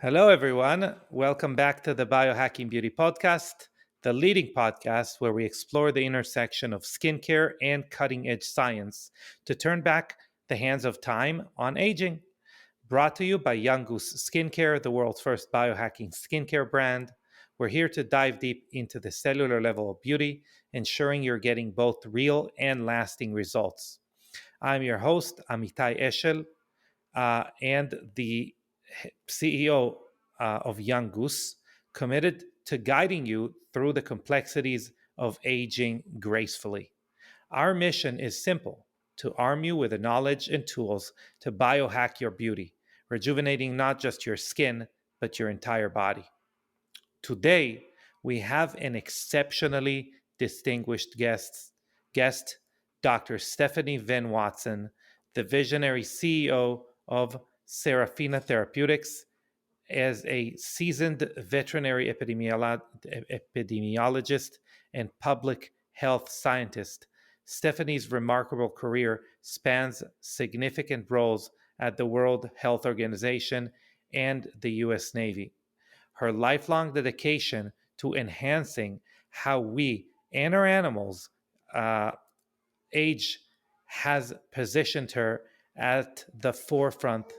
Hello, everyone. Welcome back to the Biohacking Beauty podcast, the leading podcast where we explore the intersection of skincare and cutting edge science to turn back the hands of time on aging. Brought to you by Young Goose Skincare, the world's first biohacking skincare brand. We're here to dive deep into the cellular level of beauty, ensuring you're getting both real and lasting results. I'm your host, Amitay Eshel, and the CEO of Young Goose, committed to guiding you through the complexities of aging gracefully. Our mission is simple: to arm you with the knowledge and tools to biohack your beauty, rejuvenating not just your skin, but your entire body. Today, we have an exceptionally distinguished guest, Dr. Stephanie Venn Watson, the visionary CEO of Seraphina Therapeutics. As a seasoned veterinary epidemiologist and public health scientist, Stephanie's remarkable career spans significant roles at the World Health Organization and the U.S. Navy. Her lifelong dedication to enhancing how we and our animals age has positioned her at the forefront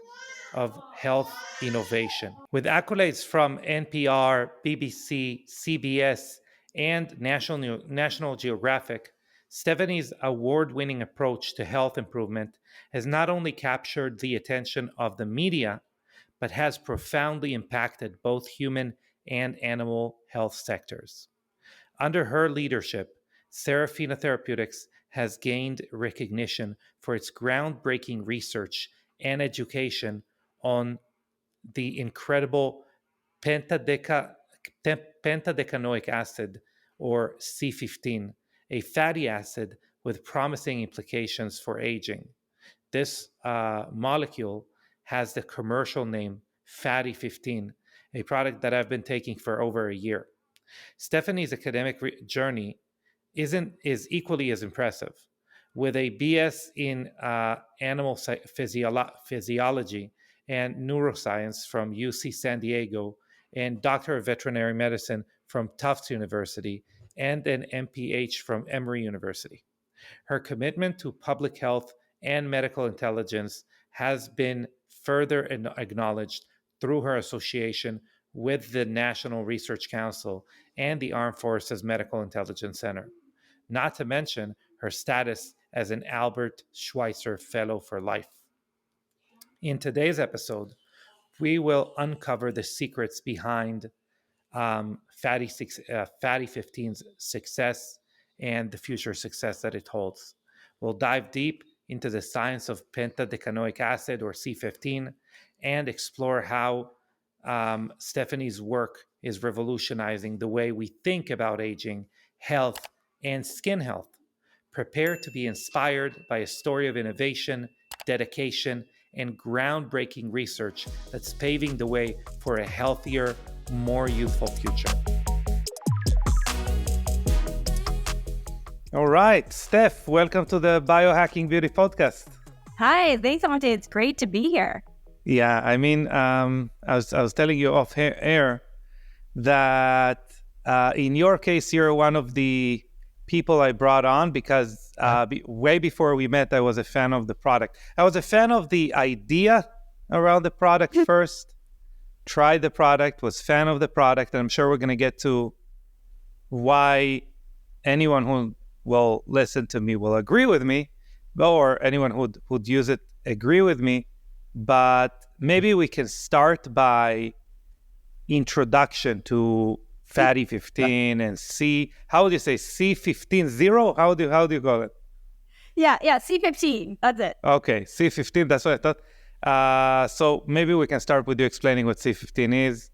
of health innovation. With accolades from NPR, BBC, CBS, and National Geographic, Stephanie's award winning approach to health improvement has not only captured the attention of the media, but has profoundly impacted both human and animal health sectors. Under her leadership, Seraphina Therapeutics has gained recognition for its groundbreaking research and education on the incredible pentadecanoic acid, or C15, a fatty acid with promising implications for aging. This molecule has the commercial name Fatty 15, a product that I've been taking for over a year. Stephanie's academic journey is equally as impressive. With a BS in animal physiology and neuroscience from UC San Diego, and Doctor of Veterinary Medicine from Tufts University, and an MPH from Emory University. Her commitment to public health and medical intelligence has been further acknowledged through her association with the National Research Council and the Armed Forces Medical Intelligence Center, not to mention her status as an Albert Schweitzer Fellow for Life. In today's episode, we will uncover the secrets behind Fatty 15's success and the future success that it holds. We'll dive deep into the science of pentadecanoic acid, or C15, and explore how Stephanie's work is revolutionizing the way we think about aging, health, and skin health. Prepare to be inspired by a story of innovation, dedication, and groundbreaking research that's paving the way for a healthier, more youthful future. All right, Steph, welcome to the Biohacking Beauty podcast. Hi, thanks, Amitay. It's great to be here. Yeah, I mean, I was telling you off air that in your case, you're one of the people I brought on because way before we met, I was a fan of the product. I was a fan of the idea around the product first, tried the product, was fan of the product, and I'm sure we're going to get to why anyone who will listen to me will agree with me, or anyone who'd use it agree with me. But maybe we can start by introduction to Fatty 15 and how would you say C15 zero? How do you call it? Yeah, C15. That's it. Okay, C15. That's what I thought. So maybe we can start with you explaining what C15 is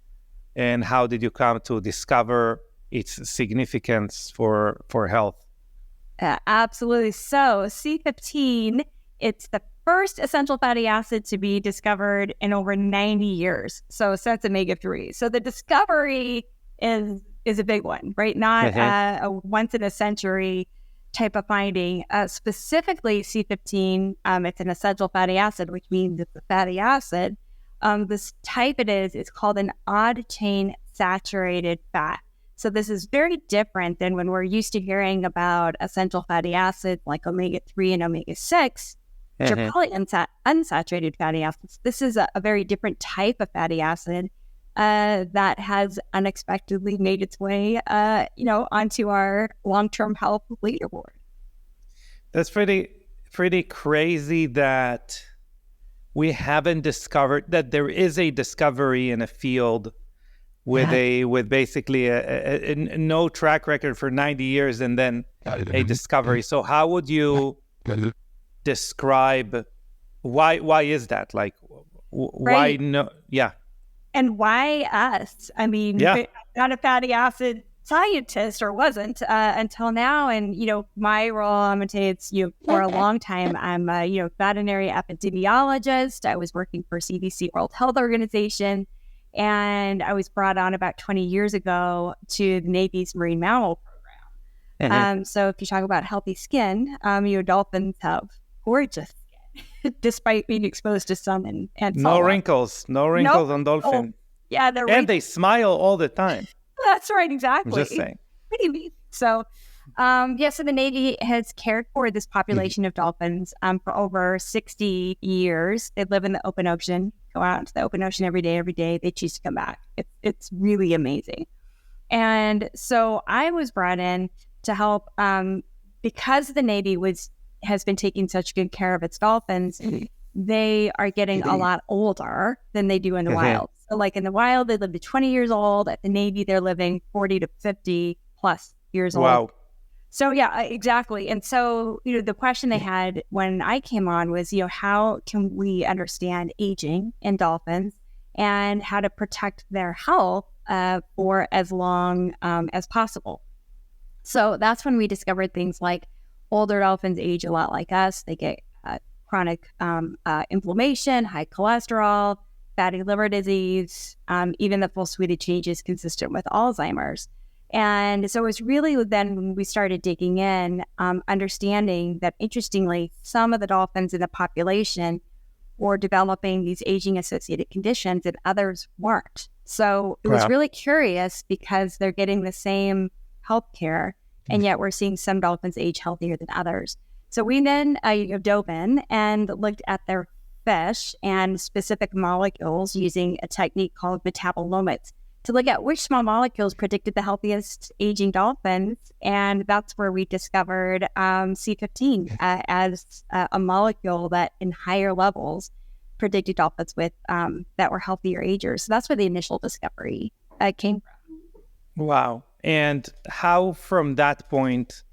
and how did you come to discover its significance for health? Absolutely. So C15, it's the first essential fatty acid to be discovered in over 90 years. So that's omega-3. So the discovery is a big one, right? Not a once in a century type of finding. Specifically C15, it's an essential fatty acid, which means it's a fatty acid this type it's called an odd chain saturated fat. So this is very different than when we're used to hearing about essential fatty acids like omega-3 and omega-6, which are probably unsaturated fatty acids. This is a very different type of fatty acid that has unexpectedly made its way, onto our long-term health leaderboard. That's pretty crazy that we haven't discovered that there is a discovery in a field with basically a no track record for 90 years and then a discovery. So how would you describe why is that? Like, why no? Yeah. And why us? I mean, not a fatty acid scientist, or wasn't until now. And, my role, Amitay, it's, for a long time, I'm a, veterinary epidemiologist. I was working for CDC, World Health Organization. And I was brought on about 20 years ago to the Navy's Marine Mammal Program. So if you talk about healthy skin, dolphins have gorgeous skin, despite being exposed to sun and no wrinkles on dolphin. Yeah, and they smile all the time. That's right, exactly. I'm just saying. Pretty neat. So, so the Navy has cared for this population of dolphins for over 60 years. They live in the open ocean, go out into the open ocean every day. They choose to come back. It's really amazing. And so I was brought in to help because the Navy has been taking such good care of its dolphins. They are getting a lot older than they do in the wild. So like in the wild, they live to 20 years old. At the Navy, they're living 40 to 50 plus years old. Wow. So yeah, exactly. And so, the question they had when I came on was, how can we understand aging in dolphins and how to protect their health for as long as possible. So that's when we discovered things like older dolphins age a lot like us. They get chronic inflammation, high cholesterol, fatty liver disease, even the full suite of changes consistent with Alzheimer's. And so it was really then when we started digging in, understanding that, interestingly, some of the dolphins in the population were developing these aging-associated conditions and others weren't. So it was really curious because they're getting the same health care, and yet we're seeing some dolphins age healthier than others. So we then dove in and looked at their fish and specific molecules using a technique called metabolomics to look at which small molecules predicted the healthiest aging dolphins. And that's where we discovered C15 as a molecule that in higher levels predicted dolphins with that were healthier agers. So that's where the initial discovery came from. Wow. And how from that point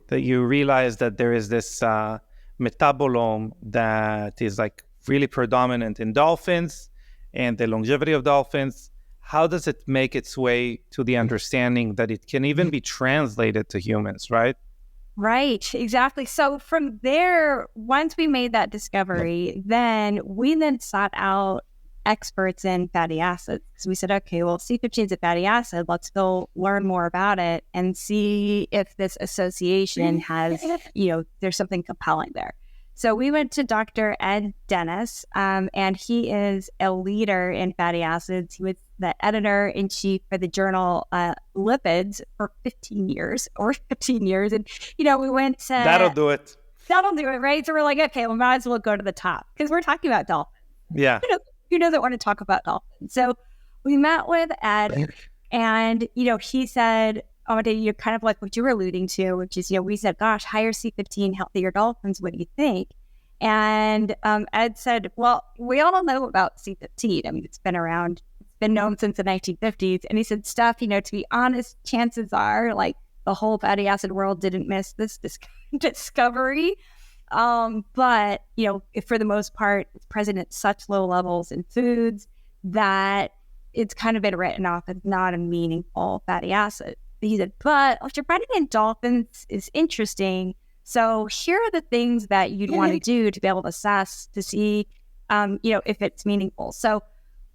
that you realize that there is this metabolome that is like really predominant in dolphins and the longevity of dolphins, how does it make its way to the understanding that it can even be translated to humans, right? Right, exactly. So from there, once we made that discovery, then we sought out experts in fatty acids. So we said, okay, well, C15 is a fatty acid. Let's go learn more about it and see if this association has, there's something compelling there. So we went to Dr. Ed Dennis, and he is a leader in fatty acids. He was the editor-in-chief for the journal Lipids for 15 years. And, we went to... That'll do it, right? So we're like, okay, we might as well go to the top because we're talking about dolphins. Yeah. Who doesn't want to talk about dolphins? So we met with Ed, and, he said... you're kind of like what you were alluding to, which is, we said, gosh, higher C15, healthier dolphins, what do you think? And Ed said, well, we all know about C15. I mean, it's been around, it's been known since the 1950s. And he said, Steph, to be honest, chances are like the whole fatty acid world didn't miss this discovery. But, for the most part, it's present at such low levels in foods that it's kind of been written off as not a meaningful fatty acid. He said, but what you're finding in dolphins is interesting. So here are the things that you'd want to do to be able to assess to see, if it's meaningful. So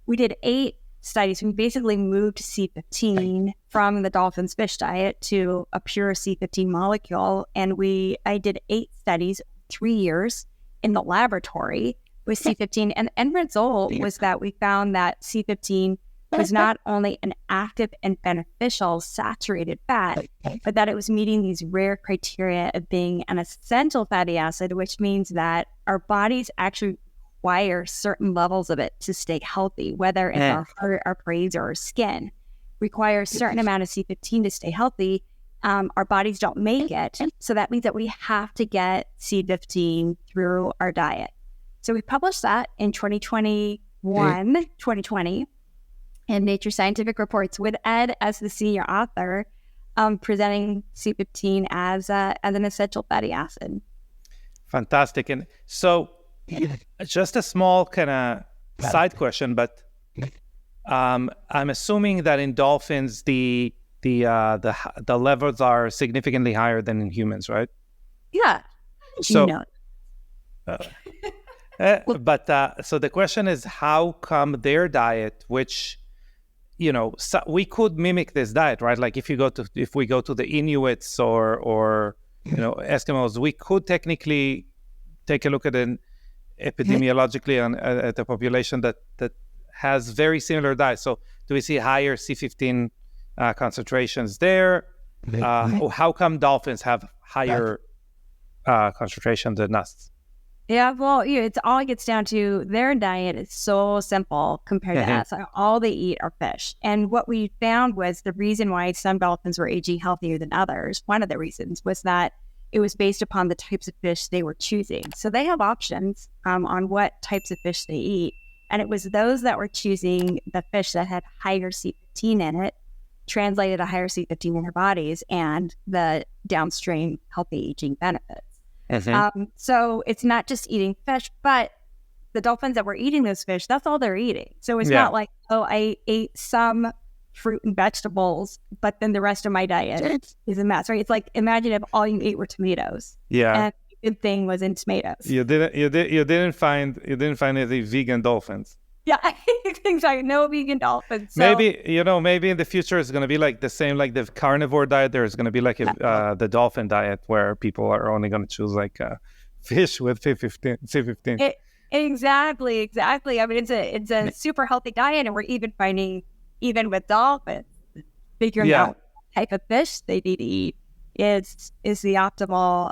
we did 8 studies. We basically moved C15 from the dolphin's fish diet to a pure C15 molecule. And I did 8 studies, 3 years in the laboratory with C15. And the end result was that we found that C15 was not only an active and beneficial saturated fat, but that it was meeting these rare criteria of being an essential fatty acid, which means that our bodies actually require certain levels of it to stay healthy, whether it's our heart, our brains, or our skin. Require a certain amount of C15 to stay healthy. Our bodies don't make it. So that means that we have to get C15 through our diet. So we published that in 2020 in Nature Scientific Reports with Ed as the senior author, presenting C15 as an essential fatty acid. Fantastic. And so just a small kind of side question, but I'm assuming that in dolphins, the levels are significantly higher than in humans, right? Yeah. So, so the question is, how come their diet, which, so we could mimic this diet, right? Like if we go to the Inuits or Eskimos, we could technically take a look at an epidemiologically at a population that has very similar diets. So do we see higher C15 concentrations there? How come dolphins have higher concentration than us? Yeah, well, it all gets down to their diet is so simple compared to us. All they eat are fish. And what we found was the reason why some dolphins were aging healthier than others, one of the reasons was that it was based upon the types of fish they were choosing. So they have options on what types of fish they eat. And it was those that were choosing the fish that had higher C15 in it, translated a higher C15 in their bodies, and the downstream healthy aging benefits. So it's not just eating fish, but the dolphins that were eating those fish, that's all they're eating. So it's not like, I ate some fruit and vegetables, but then the rest of my diet is a mess, right? It's like, imagine if all you ate were tomatoes. Yeah. And the good thing was in tomatoes. You didn't find any vegan dolphins. Yeah, exactly. No vegan dolphins. So, maybe in the future it's going to be like the same, like the carnivore diet. There's going to be like the dolphin diet where people are only going to choose like fish with C15. Exactly. I mean, it's a super healthy diet, and we're even finding, even with dolphins, figuring out what type of fish they need to eat is the optimal.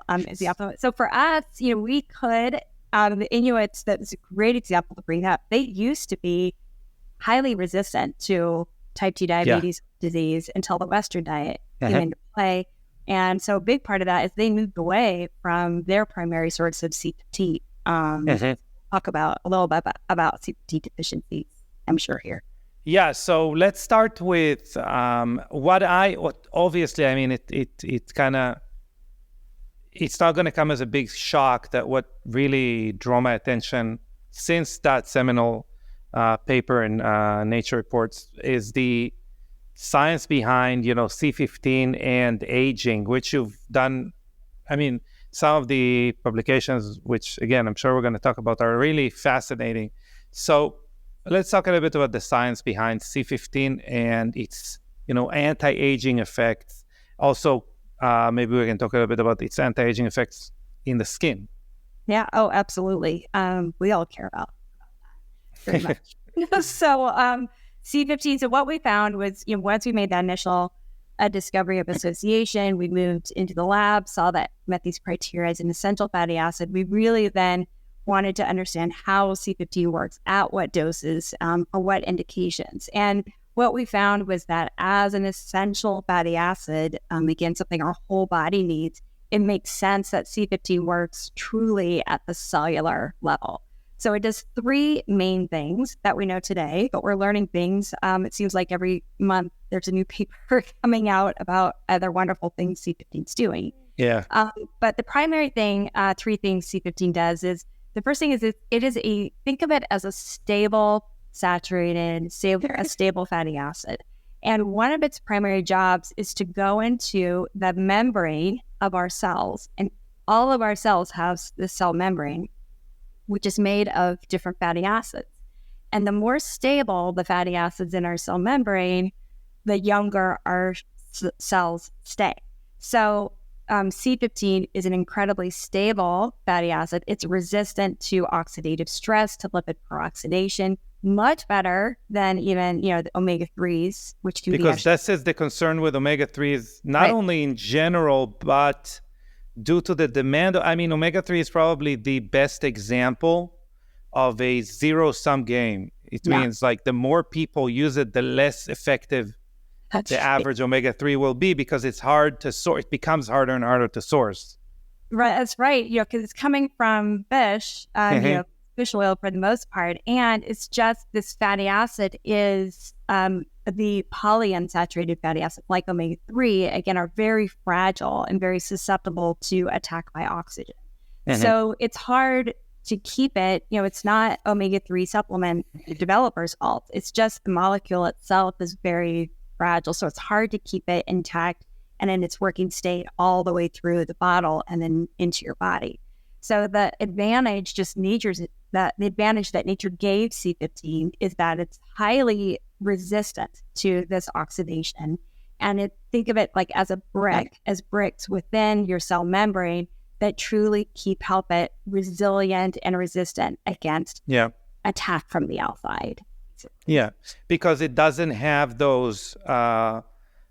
So for us, we could. The Inuits, that's a great example to bring up. They used to be highly resistant to type 2 diabetes disease until the Western diet came into play. And so a big part of that is they moved away from their primary source of C15. Talk about a little bit about C15 deficiencies, I'm sure, here. Yeah, so let's start with what obviously, I mean, it kind of, it's not going to come as a big shock that what really drew my attention since that seminal paper in Nature Reports is the science behind, C15 and aging, which you've done. I mean, some of the publications, which again, I'm sure we're going to talk about, are really fascinating. So let's talk a little bit about the science behind C15 and its, anti-aging effects. Also, maybe we can talk a little bit about its anti-aging effects in the skin. Yeah. Oh, absolutely. We all care about that very much. So C15. So what we found was, once we made that initial discovery of association, we moved into the lab, saw that met these criteria as an essential fatty acid. We really then wanted to understand how C15 works, at what doses, for what indications. And what we found was that as an essential fatty acid, again, something our whole body needs, it makes sense that C15 works truly at the cellular level. So it does three main things that we know today, but we're learning things. It seems like every month there's a new paper coming out about other wonderful things C15 is doing. Yeah. But the primary thing, three things C15 does is, the first thing is think of it as a stable, saturated, a stable fatty acid. And one of its primary jobs is to go into the membrane of our cells. And all of our cells have the cell membrane, which is made of different fatty acids. And the more stable the fatty acids in our cell membrane, the younger our cells stay. So C15 is an incredibly stable fatty acid. It's resistant to oxidative stress, to lipid peroxidation, much better than even, the omega-3s, which do because this is the concern with omega-3s, not only in general, but due to the demand. I mean, omega-3 is probably the best example of a zero-sum game. It means like the more people use it, the less effective the average omega-3 will be, because it's hard to source. It becomes harder and harder to source. Right, that's right. Because it's coming from fish, fish oil for the most part, and it's just this fatty acid is the polyunsaturated fatty acid, like omega-3, again, are very fragile and very susceptible to attack by oxygen. So it's hard to keep it. It's not omega-3 supplement developers' fault. It's just the molecule itself is very fragile, so it's hard to keep it intact and in its working state all the way through the bottle and then into your body. So the advantage that nature gave C15 is that it's highly resistant to this oxidation, and think of it like as bricks within your cell membrane that truly help it resilient and resistant against attack from the outside. Yeah, because it doesn't have those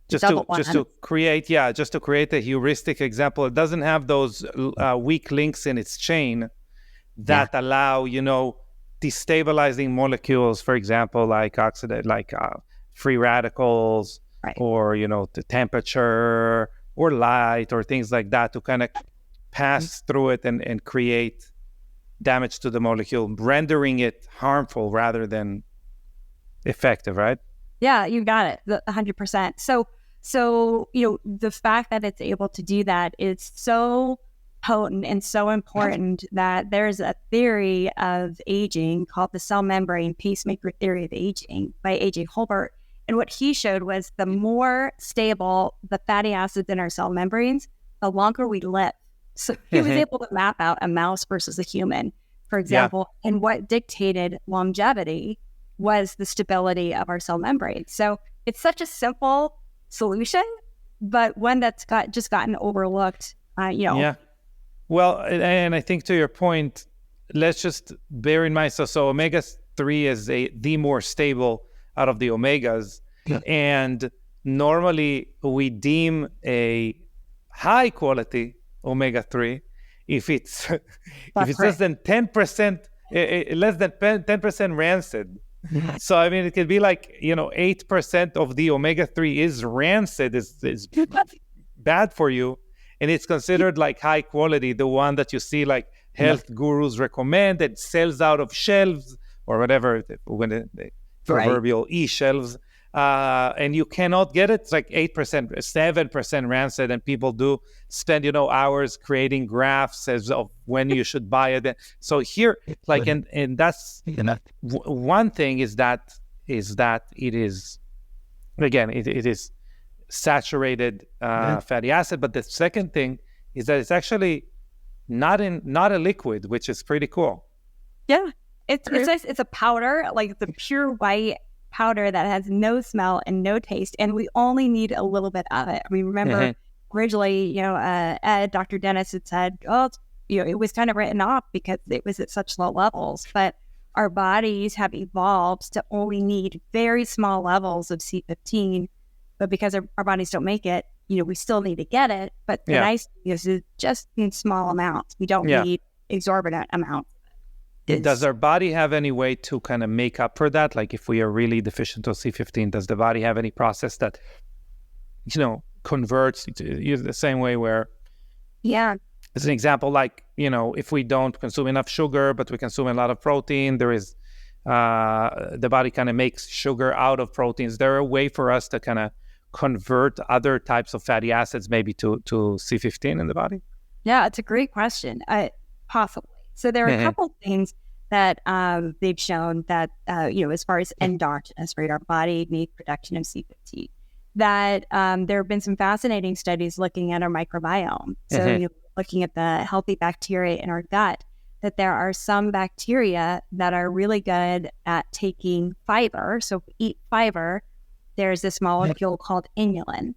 just to create a heuristic example. It doesn't have those weak links in its chain that allow destabilizing molecules, for example, like free radicals, or the temperature or light or things like that, to kind of pass through it and create damage to the molecule, rendering it harmful rather than effective, right? Yeah, you got it, 100%. So the fact that it's able to do that is so potent and so important that there's a theory of aging called the cell membrane pacemaker theory of aging by A.J. Holbert. And what he showed was the more stable the fatty acids in our cell membranes, the longer we live. So he was able to map out a mouse versus a human, for example, and what dictated longevity was the stability of our cell membrane. So it's such a simple solution, but one that's gotten overlooked. Well, and I think to your point, let's just bear in mind. So omega-3 is the more stable out of the omegas, and normally we deem a high quality omega-3 if it's less than 10%, less than 10% rancid. So I mean, it could be like 8% of the omega-3 is rancid, is bad for you, and it's considered like high quality, the one that you see like health gurus recommend, that sells out of shelves or whatever, when the proverbial e-shelves, and you cannot get it. It's like 8%, 7% rancid, and people do spend hours creating graphs as of when you should buy it. So here, like, and that's one thing is that it is, again, it is saturated fatty acid, but the second thing is that it's actually not a liquid, which is pretty cool. Yeah, it's nice. It's a powder, like the pure white powder that has no smell and no taste, and we only need a little bit of it. I mean, remember originally, Dr. Dennis had said, it was kind of written off because it was at such low levels, but our bodies have evolved to only need very small levels of C15, but because our bodies don't make it, we still need to get it. But the nice thing is it just in small amounts. We don't need exorbitant amounts. Does our body have any way to kind of make up for that? Like if we are really deficient of C15, does the body have any process that, converts to the same way where... Yeah. As an example, like, if we don't consume enough sugar, but we consume a lot of protein, there is, the body kind of makes sugar out of proteins. Is there a way for us to kind of convert other types of fatty acids maybe to C15 in the body? Yeah, it's a great question. Possibly. So there are a couple things that they've shown that, as far as endogenous, right, our body needs production of C15, that there have been some fascinating studies looking at our microbiome. So looking at the healthy bacteria in our gut, that there are some bacteria that are really good at taking fiber. So if we eat fiber, there's this molecule called inulin.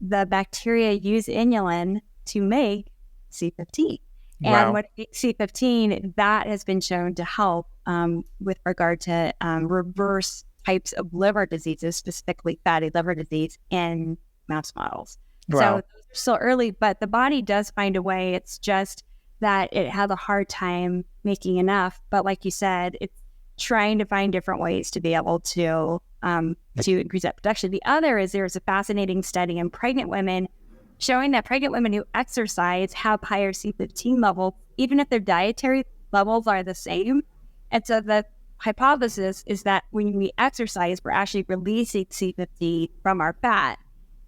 The bacteria use inulin to make C15. And Wow. what C15, that has been shown to help with regard to reverse types of liver diseases, specifically fatty liver disease in mouse models. So Wow. those are still early, but the body does find a way. It's just that it has a hard time making enough. But like you said, it's trying to find different ways to be able to increase that production. The other is there's a fascinating study in pregnant women showing that pregnant women who exercise have higher C15 levels, even if their dietary levels are the same. And so the hypothesis is that when we exercise, we're actually releasing C15 from our fat,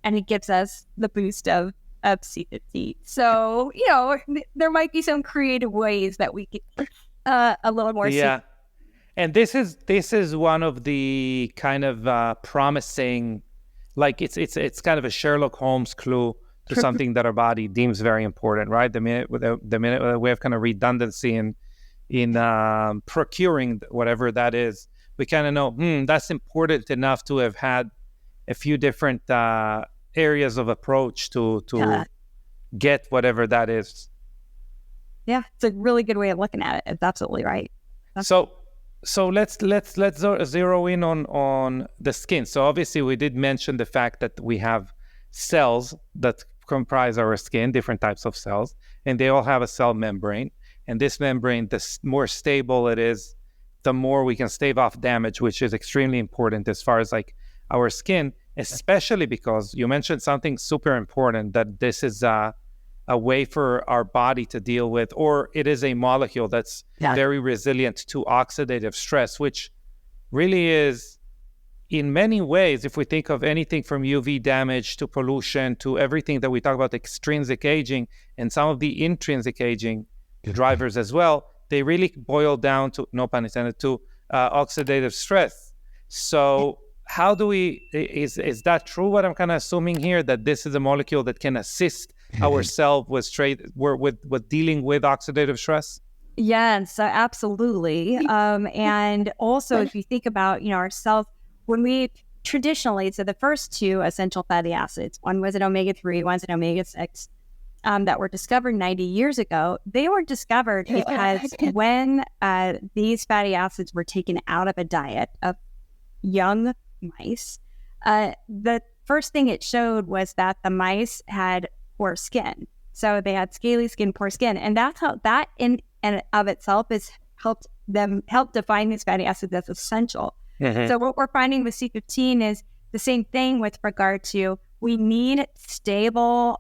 and it gives us the boost of C15. So, there might be some creative ways that we get a little more. Yeah. And this is one of the kind of promising, like it's kind of a Sherlock Holmes clue to something that our body deems very important, right? The minute we have kind of redundancy in procuring whatever that is, we kind of know that's important enough to have had a few different areas of approach to get whatever that is. Yeah, it's a really good way of looking at it. It's absolutely right. So let's zero in on the skin. So obviously we did mention the fact that we have cells that comprise our skin, different types of cells, and they all have a cell membrane. And this membrane, the more stable it is, the more we can stave off damage, which is extremely important as far as like our skin, especially because you mentioned something super important, that this is a way for our body to deal with, or it is a molecule that's very resilient to oxidative stress, which really is, in many ways, if we think of anything from UV damage to pollution to everything that we talk about, extrinsic aging and some of the intrinsic aging drivers as well, they really boil down to, no pun intended, to oxidative stress. So how do we, is that true, what I'm kind of assuming here, that this is a molecule that can assist ourselves with dealing with oxidative stress? Yeah, so absolutely. And also, if you think about, ourselves, when we traditionally, so the first two essential fatty acids, one was an omega-3, one's an omega-6, that were discovered 90 years ago, they were discovered because when these fatty acids were taken out of a diet of young mice, the first thing it showed was that the mice had poor skin. So they had scaly skin, poor skin. And that's how that in and of itself has help define these fatty acids as essential. So what we're finding with C15 is the same thing with regard to, we need stable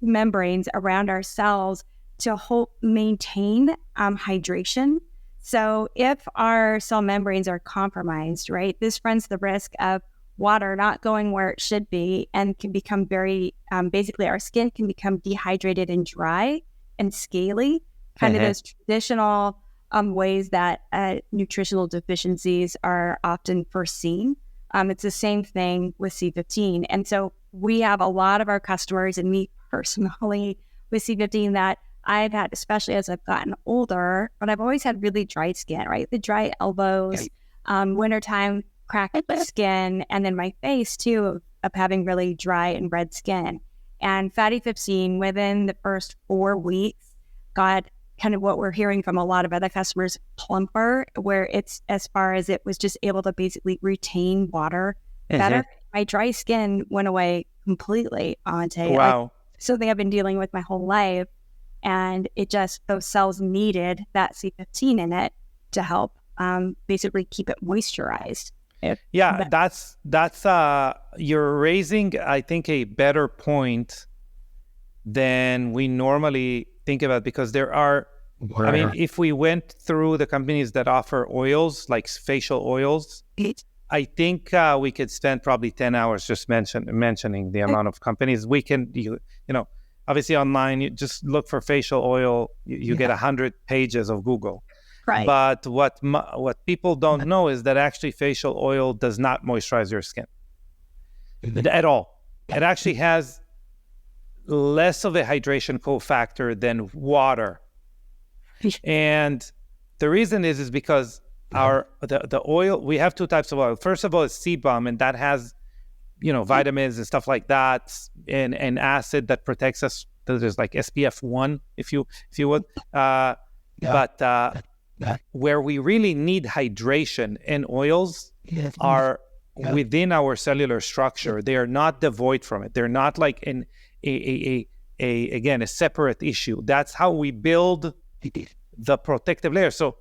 membranes around our cells to maintain hydration. So if our cell membranes are compromised, right, this runs the risk of water not going where it should be and can become very, basically our skin can become dehydrated and dry and scaly, kind of those traditional ways that nutritional deficiencies are often foreseen. It's the same thing with C15. And so we have a lot of our customers, and me personally with C15, that I've had, especially as I've gotten older, but I've always had really dry skin, right? The dry elbows, wintertime cracked skin, and then my face too, of having really dry and red skin. And Fatty 15, within the first 4 weeks, got kind of what we're hearing from a lot of other customers, plumper, where it's, as far as it was just able to basically retain water better. My dry skin went away completely, Amitay. Wow. Something I've been dealing with my whole life. And it just, those cells needed that C15 in it to help basically keep it moisturized. That's you're raising, I think, a better point than we normally think about, because there are, I mean, if we went through the companies that offer oils, like facial oils, I think we could spend probably 10 hours just mentioning the amount of companies we can, obviously online, you just look for facial oil, you get 100 pages of Google. Right. But what people don't know is that actually facial oil does not moisturize your skin at all. It actually has less of a hydration cofactor than water. And the reason is because the oil, we have two types of oil. First of all, is sebum, and that has vitamins and stuff like that, and acid that protects us. There's like SPF1, if you would. But where we really need hydration and oils are within our cellular structure. They are not devoid from it. They're not like a separate issue. That's how we build the protective layer. So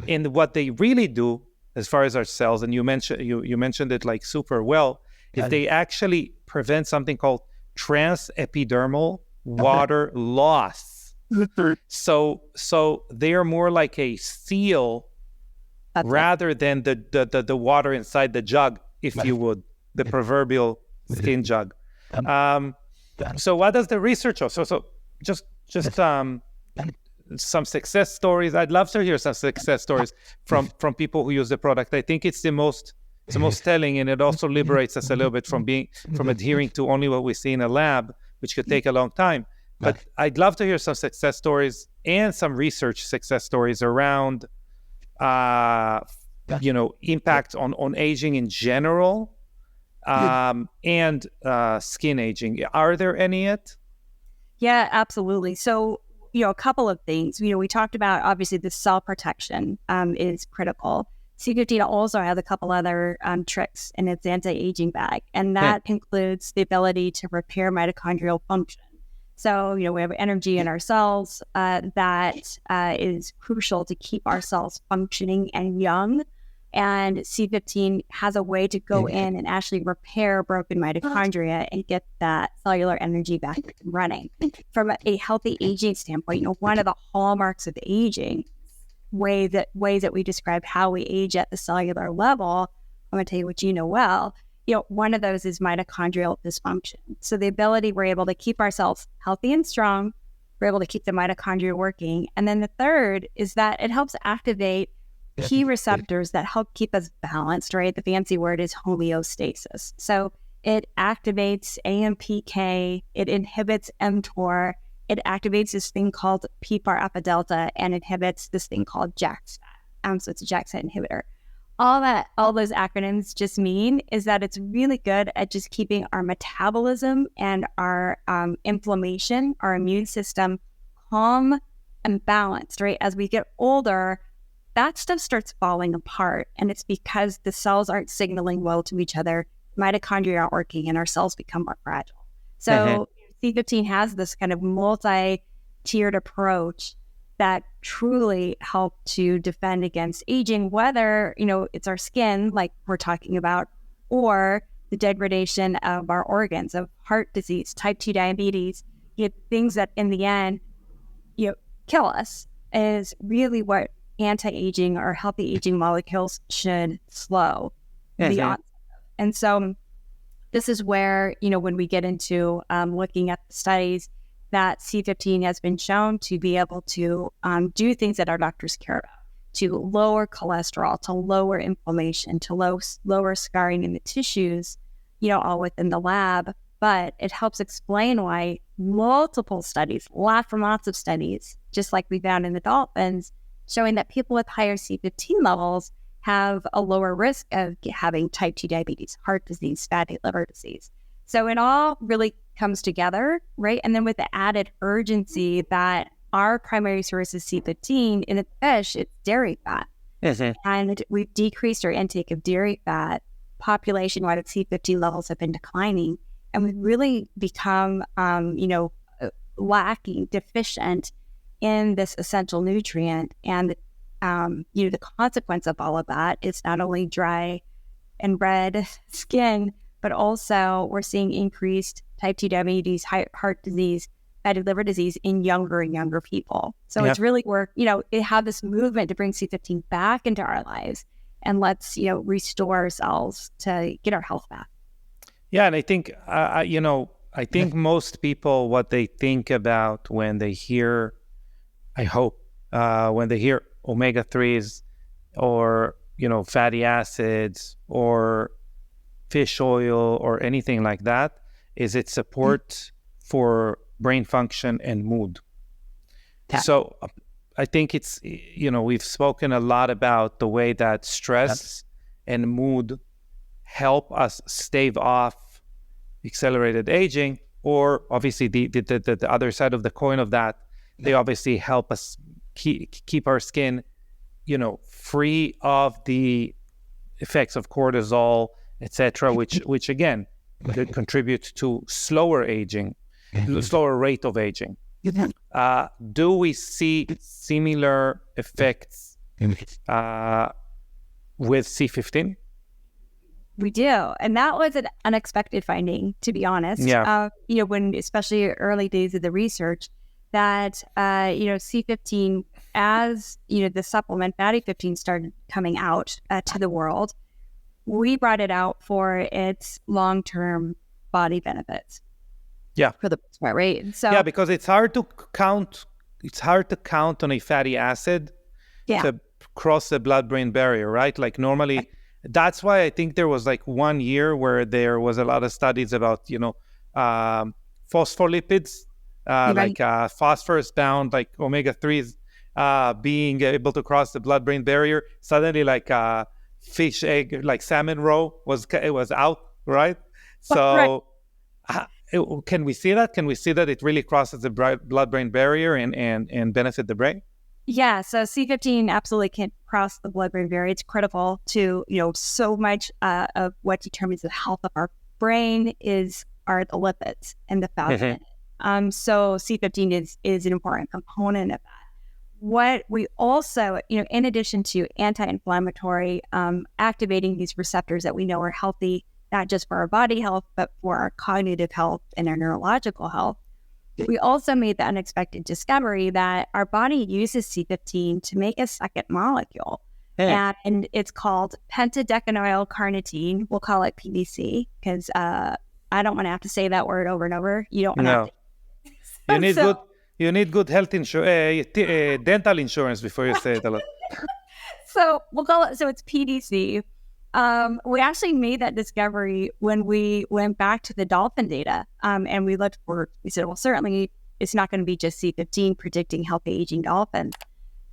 in what they really do as far as our cells, and you mentioned it like super well, is they actually prevent something called transepidermal water loss. So they are more like a seal rather than the water inside the jug, if you would, the proverbial skin jug. So what does the research show? So just some success stories. I'd love to hear some success stories from people who use the product. I think it's the most telling, and it also liberates us a little bit from adhering to only what we see in a lab, which could take a long time. But I'd love to hear some success stories and some research success stories around, impact on aging in general, and skin aging. Are there any yet? Yeah, absolutely. So, a couple of things. We talked about, obviously, the cell protection is critical. C15 also has a couple other tricks in its anti-aging bag, and that includes the ability to repair mitochondrial function. So, we have energy in our cells that is crucial to keep our cells functioning and young. And C15 has a way to go in and actually repair broken mitochondria and get that cellular energy back running. From a healthy aging standpoint, one of the hallmarks of aging, ways that we describe how we age at the cellular level, I'm going to tell you what you know well. One of those is mitochondrial dysfunction. So the ability we're able to keep ourselves healthy and strong, we're able to keep the mitochondria working. And then the third is that it helps activate key receptors that help keep us balanced, right? The fancy word is homeostasis. So it activates AMPK, it inhibits mTOR, it activates this thing called PPAR alpha delta, and inhibits this thing called JAK-STAT. So it's a JAK-STAT inhibitor. All those acronyms just mean is that it's really good at just keeping our metabolism and our inflammation, our immune system calm and balanced, right? As we get older, that stuff starts falling apart, and it's because the cells aren't signaling well to each other, mitochondria aren't working, and our cells become more fragile. So C15 has this kind of multi-tiered approach that truly help to defend against aging, whether, it's our skin, like we're talking about, or the degradation of our organs, of heart disease, type 2 diabetes, things that in the end, kill us, is really what anti-aging or healthy aging molecules should slow the onset of. And so this is where, when we get into looking at the studies, that C15 has been shown to be able to do things that our doctors care about, to lower cholesterol, to lower inflammation, to lower scarring in the tissues, all within the lab. But it helps explain why multiple studies, lots of studies, just like we found in the dolphins, showing that people with higher C15 levels have a lower risk of having type 2 diabetes, heart disease, fatty liver disease. So it all really comes together, right? And then with the added urgency that our primary source is C15 in a fish, it's dairy fat. And we've decreased our intake of dairy fat. Population-wide, C15 levels have been declining. And we've really become, lacking, deficient in this essential nutrient. And, the consequence of all of that is not only dry and red skin, but also we're seeing increased type 2 diabetes, heart disease, fatty liver disease in younger and younger people. So it's really it had this movement to bring C15 back into our lives, and let's, restore ourselves to get our health back. Yeah. And I think, I think most people, what they think about when they hear, when they hear omega-3s or, fatty acids or fish oil or anything like that, is its support for brain function and mood. So I think it's, we've spoken a lot about the way that stress and mood help us stave off accelerated aging, or obviously the other side of the coin of that, they obviously help us keep our skin, free of the effects of cortisol, etc., which again contribute to slower aging, slower rate of aging. Do we see similar effects with C15? We do. And that was an unexpected finding, to be honest. Yeah. When, especially early days of the research, that, C15, as, the supplement fatty 15 started coming out to the world, we brought it out for its long-term body benefits. Yeah. For the most part, right? So yeah, because it's hard to count on a fatty acid to cross the blood-brain barrier, right? Like normally, that's why I think there was like 1 year where there was a lot of studies about, phospholipids, like phosphorus bound, like omega-3s, being able to cross the blood-brain barrier. Suddenly, like fish egg, like salmon roe was out, right? So can we see that? Can we see that it really crosses the blood-brain barrier and benefit the brain? Yeah, so C15 absolutely can cross the blood-brain barrier. It's critical to, so much of what determines the health of our brain are the lipids and the fats in it. So C15 is an important component of that. What we also, in addition to anti-inflammatory, activating these receptors that we know are healthy, not just for our body health, but for our cognitive health and our neurological health, we also made the unexpected discovery that our body uses C15 to make a second molecule. And it's called pentadecanoic carnitine. We'll call it PDC because I don't want to have to say that word over and over. You don't want to. You need good health insurance, dental insurance before you say it a lot. So we'll call it. So it's PDC. We actually made that discovery when we went back to the dolphin data, and we said, well, certainly it's not going to be just C15 predicting healthy aging dolphins.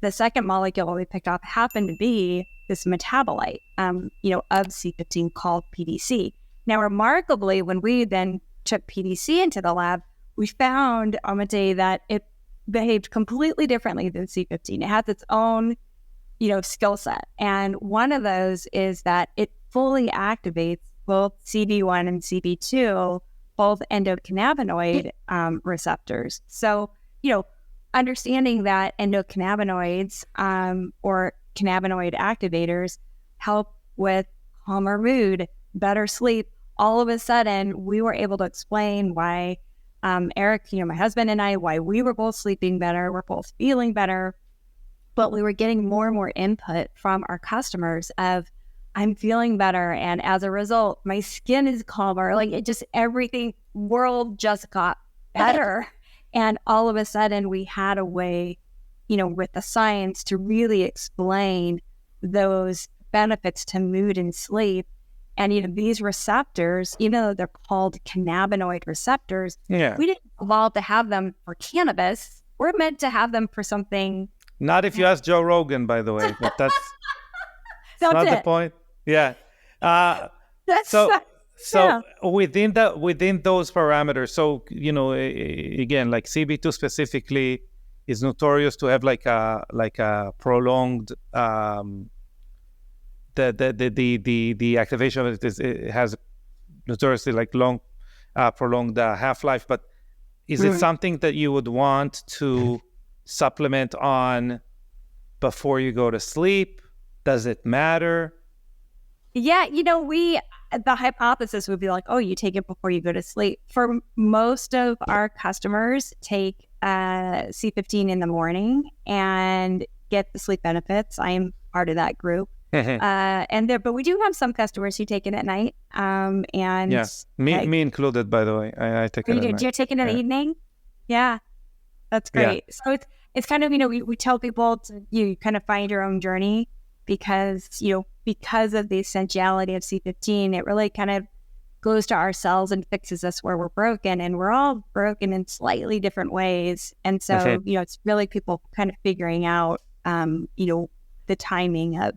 The second molecule we picked up happened to be this metabolite, of C15 called PDC. Now, remarkably, when we then took PDC into the lab, we found, Amitay, that it behaved completely differently than C15. It has its own skill set. And one of those is that it fully activates both CB1 and CB2, both endocannabinoid receptors. So, understanding that endocannabinoids or cannabinoid activators help with calmer mood, better sleep, all of a sudden we were able to explain why Eric, my husband and I, why we were both sleeping better, we're both feeling better. But we were getting more and more input from our customers of, I'm feeling better. And as a result, my skin is calmer. Like everything, world just got better. And all of a sudden we had a way, with the science to really explain those benefits to mood and sleep. And, these receptors, even though they're called cannabinoid receptors, we didn't evolve to have them for cannabis. We're meant to have them for something. Not if you ask Joe Rogan, by the way, but that's not the point. Yeah. So within those parameters, so again, like CB2 specifically is notorious to have like a prolonged the activation of it has notoriously like long prolonged half-life. But is it something that you would want to supplement on before you go to sleep? Does it matter? Yeah, the hypothesis would be like, oh, you take it before you go to sleep. For most of our customers, take C15 in the morning and get the sleep benefits. I am part of that group. But we do have some customers who take it at night. Me included, by the way. I take it at night. Do you take it in the evening? Yeah, that's great. Yeah. So it's kind of, we tell people you kind of find your own journey because of the essentiality of C15, it really kind of goes to our cells and fixes us where we're broken, and we're all broken in slightly different ways. And so, it's really people kind of figuring out, the timing of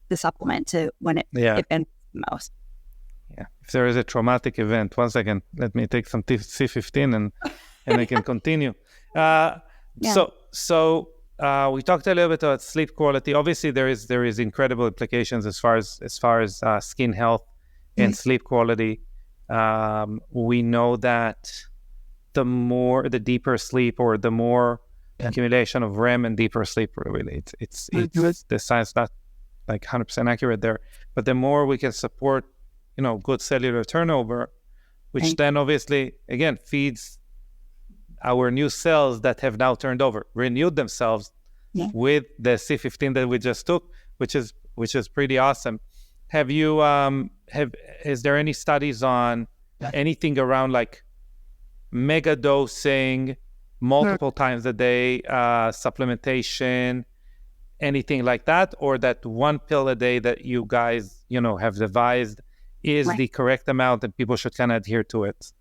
the supplement to when it benefits the most. if there is a traumatic event, 1 second, let me take some C15 and I can continue. So we talked a little bit about sleep quality. Obviously, there is incredible implications as far as skin health and sleep quality. We know that the deeper sleep, or the more accumulation of REM and deeper sleep, really, it's the science not like 100% accurate there, but the more we can support, good cellular turnover, which then obviously again feeds our new cells that have now turned over, renewed themselves with the C15 that we just took, which is pretty awesome. Is there any studies on anything around like mega dosing multiple times a day, supplementation, anything like that, or that one pill a day that you guys, have devised is the correct amount and people should kind of adhere to it?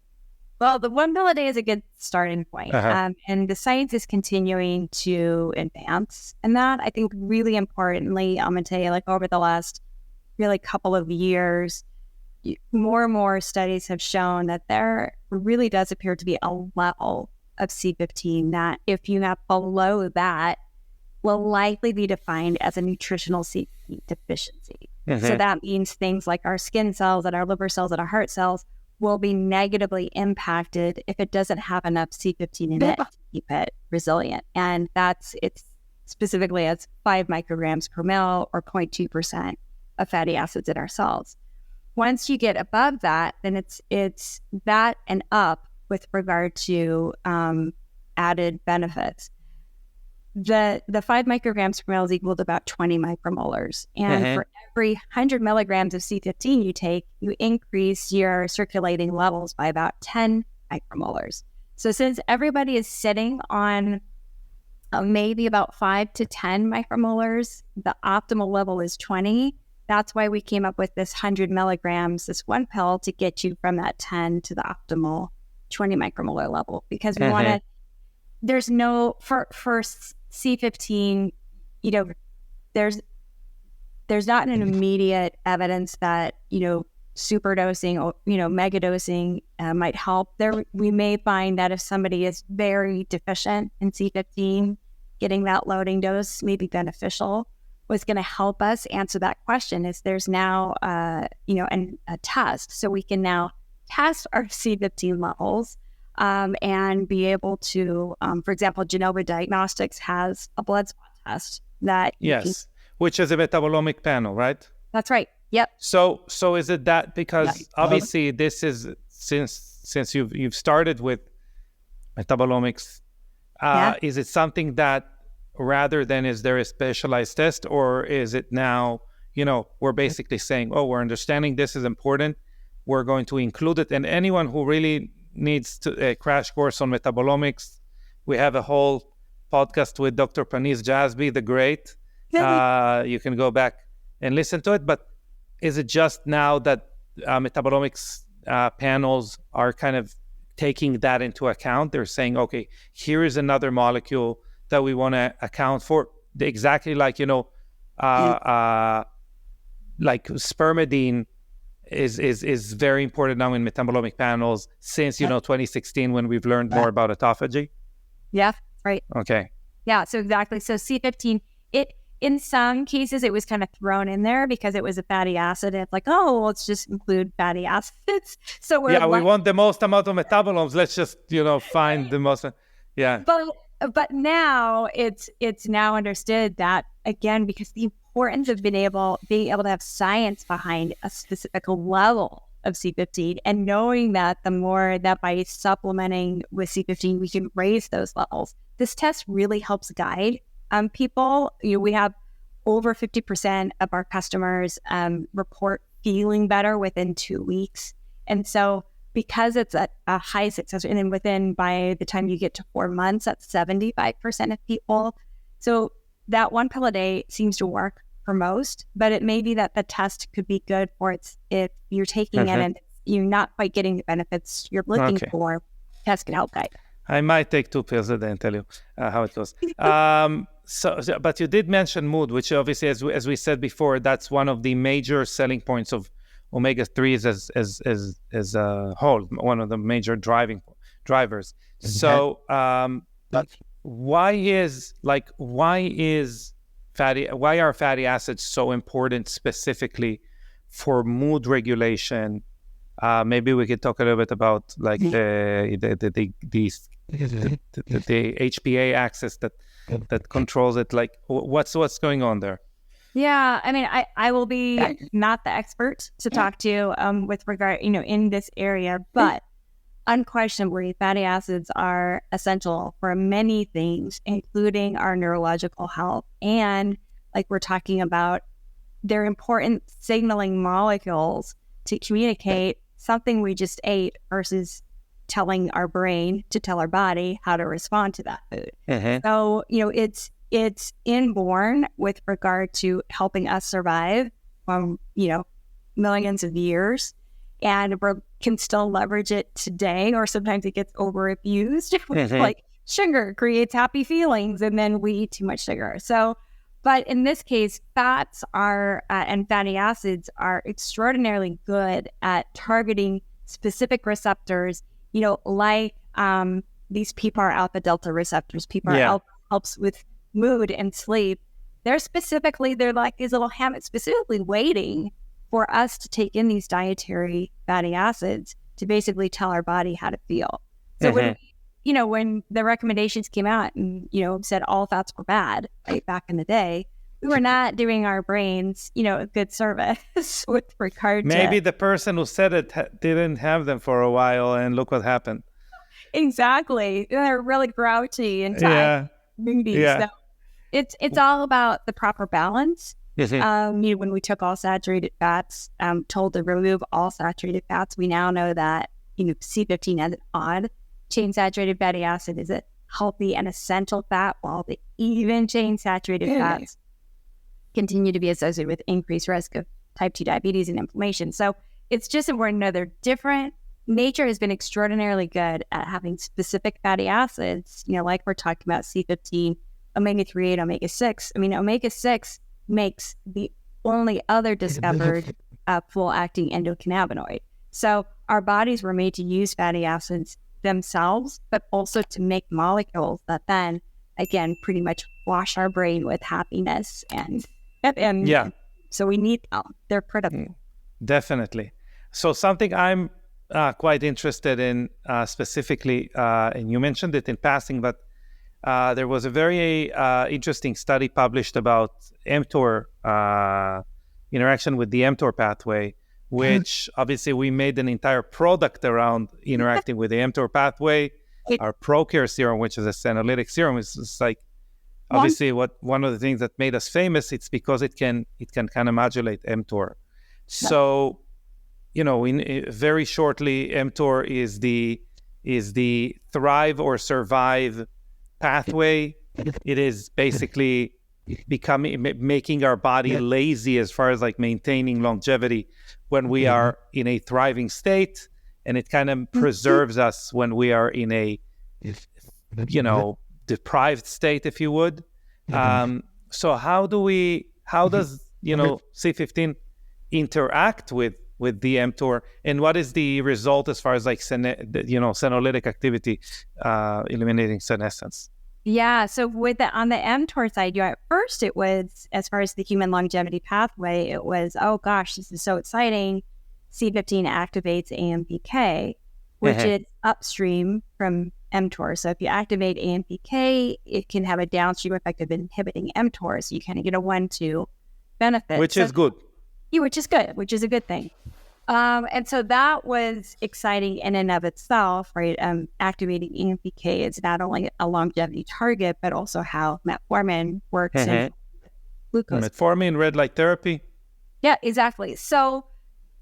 Well, the 1 pill a day is a good starting point. And the science is continuing to advance in that. I think really importantly, Amitay, like over the last really couple of years, more and more studies have shown that there really does appear to be a level of C15 that if you have below that will likely be defined as a nutritional C15 deficiency. So that means things like our skin cells and our liver cells and our heart cells will be negatively impacted if it doesn't have enough C15 in it to keep it resilient. And it's specifically as 5 micrograms per mil or 0.2% of fatty acids in our cells. Once you get above that, then it's that and up with regard to added benefits. The 5 micrograms per mil is equal to about 20 micromolars. And for every 100 milligrams of C15 you take, you increase your circulating levels by about 10 micromolars. So since everybody is sitting on maybe about 5 to 10 micromolars, the optimal level is 20. That's why we came up with this 100 milligrams, this one pill, to get you from that 10 to the optimal 20 micromolar level. Because we want to, there's no, for C15, there's not an immediate evidence that, super dosing or, mega dosing might help. We may find that if somebody is very deficient in C15, getting that loading dose may be beneficial. What's going to help us answer that question is there's now, a test. So we can now test our C15 levels and be able to, for example, Genova Diagnostics has a blood spot test that which is a metabolomic panel, right? That's right. Yep. So is it that because obviously this is since you've started with metabolomics, is it something that rather than is there a specialized test, or is it now, we're basically saying, we're understanding this is important, we're going to include it, and anyone who really needs a crash course on metabolomics, we have a whole podcast with Dr. Panis Jasby, the great. You can go back and listen to it. But is it just now that metabolomics panels are kind of taking that into account? They're saying, okay, here is another molecule that we want to account for, exactly like, like spermidine is very important now in metabolomic panels since 2016 when we've learned more about autophagy. Yeah, right. Okay. Yeah, so exactly. So C15, in some cases it was kind of thrown in there because it was a fatty acid. And it's like, let's just include fatty acids. So we want the most amount of metabolomes. Let's just find the most. Yeah. But now it's now understood that, again, because the importance of being able to have science behind a specific level of C15 and knowing that the more that by supplementing with C15 we can raise those levels. This test really helps guide people. We have over 50% of our customers report feeling better within 2 weeks. And so because it's a high success, and then within, by the time you get to 4 months, that's 75% of people. So that one pill a day seems to work for most, but it may be that the test could be good for it if you're taking it and you're not quite getting the benefits you're looking for. Test can help guide. I might take 2 pills a day and tell you how it goes. But you did mention mood, which obviously, as we said before, that's one of the major selling points of omega-3 as a whole, one of the major drivers. So why are fatty acids so important specifically for mood regulation? Maybe we could talk a little bit about like the HPA axis that controls it. Like what's going on there? Yeah, I mean, I will be not the expert to talk to with regard, in this area, but unquestionably, fatty acids are essential for many things, including our neurological health. And like we're talking about, they're important signaling molecules to communicate something we just ate versus telling our brain to tell our body how to respond to that food. So, it's inborn with regard to helping us survive from, millions of years. And we can still leverage it today, or sometimes it gets overabused. Like sugar creates happy feelings, and then we eat too much sugar. So, but in this case, fats are and fatty acids are extraordinarily good at targeting specific receptors. Like these PPAR alpha delta receptors. PPAR alpha helps with mood and sleep. They're like these little hammocks specifically waiting for us to take in these dietary fatty acids to basically tell our body how to feel. So when the recommendations came out and, said all fats were bad, right, back in the day, we were not doing our brains, a good service with regard to... Maybe the person who said it didn't have them for a while, and look what happened. Exactly. They're really grouchy and tired. So it's all about the proper balance. When we took all saturated fats, told to remove all saturated fats, we now know that, C15 as an odd chain saturated fatty acid is a healthy and essential fat, while the even chain saturated fats continue to be associated with increased risk of type 2 diabetes and inflammation. So it's just important to know they're different. Nature has been extraordinarily good at having specific fatty acids, like we're talking about C15, omega-3 and omega-6. I mean, omega-6 makes the only other discovered full-acting endocannabinoid. So our bodies were made to use fatty acids themselves, but also to make molecules that then, again, pretty much wash our brain with happiness. And so we need them. They're critical. Definitely. So something I'm quite interested in specifically, and you mentioned it in passing, but there was a very interesting study published about mTOR interaction with the mTOR pathway, which obviously we made an entire product around interacting with the mTOR pathway. Our ProCare serum, which is a senolytic serum, is like obviously one of the things that made us famous. It's because it can kind of modulate mTOR. So, very shortly, mTOR is the thrive or survive pathway. It is basically making our body lazy as far as like maintaining longevity when we are in a thriving state, and it kind of preserves us when we are in a deprived state, if you would. So how does C15 interact with the mTOR, and what is the result as far as like senolytic activity, eliminating senescence? Yeah, so on the mTOR side, at first it was, as far as the human longevity pathway, it was, oh gosh, this is so exciting. C15 activates AMPK, which is upstream from mTOR. So if you activate AMPK, it can have a downstream effect of inhibiting mTOR. So you kind of get a 1-2 benefit. Which is good. Yeah, which is a good thing. And so that was exciting in and of itself, right? Activating AMPK is not only a longevity target, but also how metformin works in glucose. Metformin, red light therapy. Yeah, exactly. So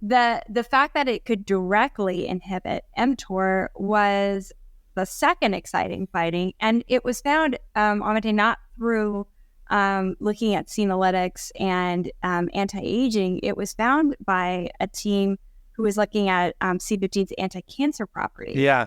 the fact that it could directly inhibit mTOR was the second exciting finding, and it was found, Amitay, not through looking at senolytics and anti-aging. It was found by a team who was looking at C15's anti-cancer properties. Yeah.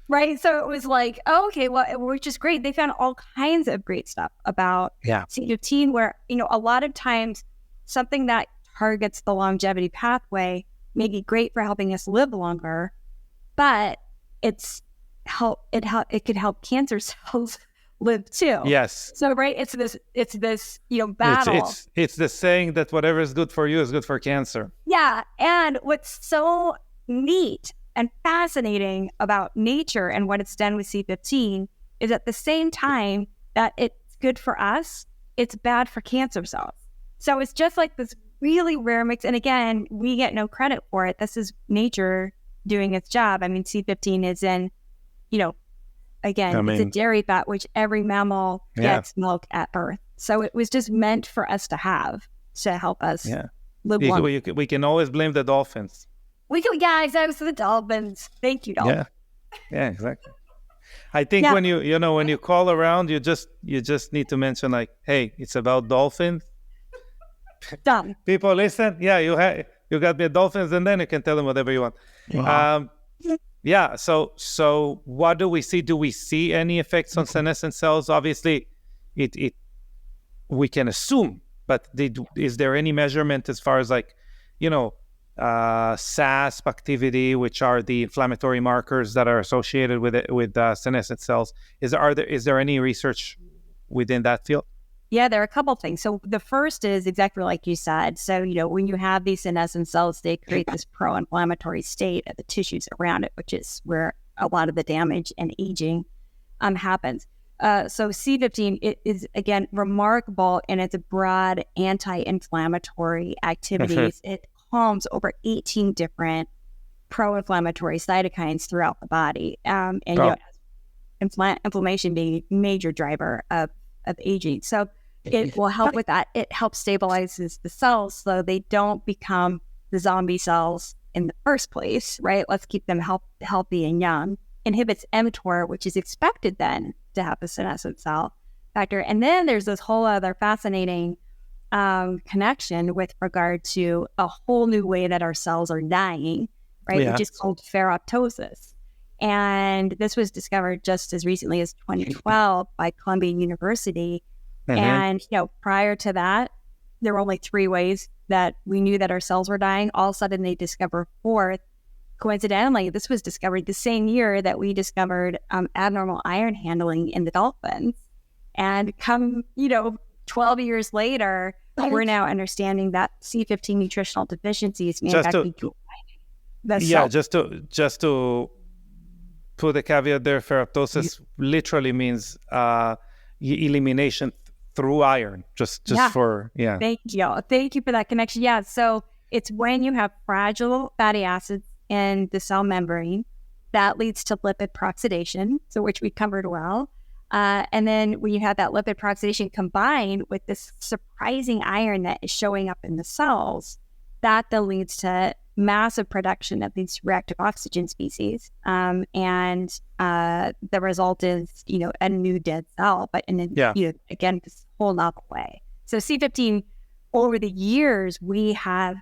Right. So it was like, oh, okay, well, which is great. They found all kinds of great stuff about C15, where, a lot of times something that targets the longevity pathway may be great for helping us live longer, but it could help cancer cells live too. Yes. So right, it's this battle. It's the saying that whatever is good for you is good for cancer. Yeah, and what's so neat and fascinating about nature and what it's done with C15 is at the same time that it's good for us, it's bad for cancer cells. So it's just like this really rare mix. And again, we get no credit for it. This is nature doing its job. I mean, C15 is in, it's a dairy fat, which every mammal gets milk at birth. So it was just meant for us to have to help us live longer. We can always blame the dolphins. Exactly. The dolphins. Thank you, dolphins. Yeah, exactly. I think when you call around, you just need to mention like, hey, it's about dolphins. Done. People listen. Yeah, you got the dolphins, and then you can tell them whatever you want. Wow. So what do we see? Do we see any effects on senescent cells? Obviously, we can assume, but is there any measurement as far as like, SASP activity, which are the inflammatory markers that are associated with senescent cells? Is there any research within that field? Yeah, there are a couple of things. So the first is exactly like you said. So, when you have these senescent cells, they create this pro-inflammatory state of the tissues around it, which is where a lot of the damage and aging happens. So C15 it is, again, remarkable in its broad anti-inflammatory activities. It calms over 18 different pro-inflammatory cytokines throughout the body. Inflammation being a major driver of aging. So it will help with that. It helps stabilizes the cells so they don't become the zombie cells in the first place, right? Let's keep them healthy and young. Inhibits mTOR, which is expected then to have a senescent cell factor. And then there's this whole other fascinating connection with regard to a whole new way that our cells are dying, right? Which is called ferroptosis. And this was discovered just as recently as 2012 by Columbia University. And, prior to that, there were only 3 ways that we knew that our cells were dying. All of a sudden, they discovered 4th. Coincidentally, this was discovered the same year that we discovered abnormal iron handling in the dolphins. And 12 years later, we're now understanding that C15 nutritional deficiencies may just to put a caveat there, ferroptosis literally means elimination through iron. Thank you for that connection. So it's when you have fragile fatty acids in the cell membrane that leads to lipid peroxidation, so which we covered well. And then when you have that lipid peroxidation combined with this surprising iron that is showing up in the cells, that then leads to massive production of these reactive oxygen species. And the result is, a new dead cell, but again, this whole novel way. So C15, over the years, we have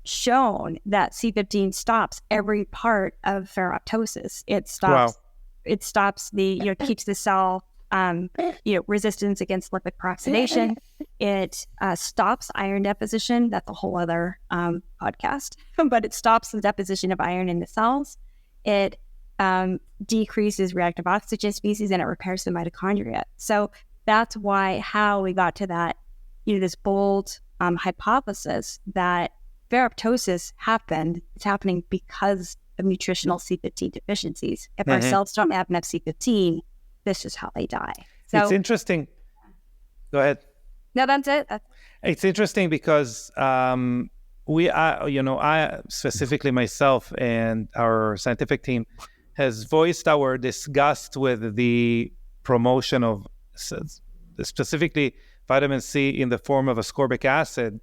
shown that C15 stops every part of ferroptosis. It stops keeps the cell, resistance against lipid peroxidation. It stops iron deposition. That's a whole other podcast, but it stops the deposition of iron in the cells. It decreases reactive oxygen species, and it repairs the mitochondria. So that's how we got to that, this bold hypothesis that ferroptosis happened. It's happening because of nutritional C15 deficiencies. If our cells don't have enough C15, this is how they die. So it's interesting. Go ahead. No, that's it. It's interesting because I specifically myself and our scientific team has voiced our disgust with the promotion of specifically vitamin C in the form of ascorbic acid,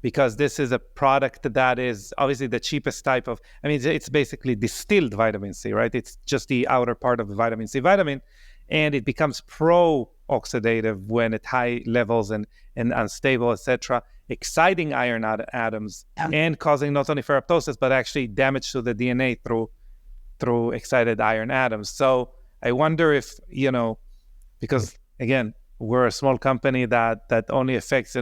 because this is a product that is obviously the cheapest type of, it's basically distilled vitamin C, right? It's just the outer part of the vitamin C vitamin, and it becomes pro-oxidative when at high levels and unstable, etc., exciting iron atoms and causing not only ferroptosis, but actually damage to the DNA through excited iron atoms. So I wonder if, because again, we're a small company that only affects,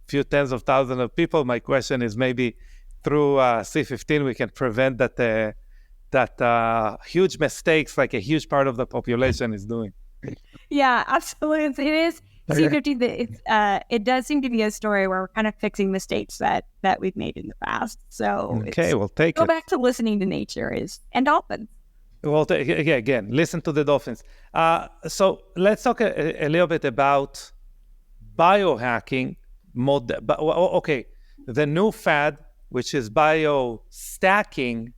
few tens of thousands of people. My question is maybe through C15, we can prevent that huge mistakes like a huge part of the population is doing. Yeah, absolutely. It is C15. It does seem to be a story where we're kind of fixing mistakes that we've made in the past. So okay, we'll take go it. back to listening to nature and dolphins. Well, again, listen to the dolphins. So let's talk a little bit about biohacking. Okay, the new fad, which is biostacking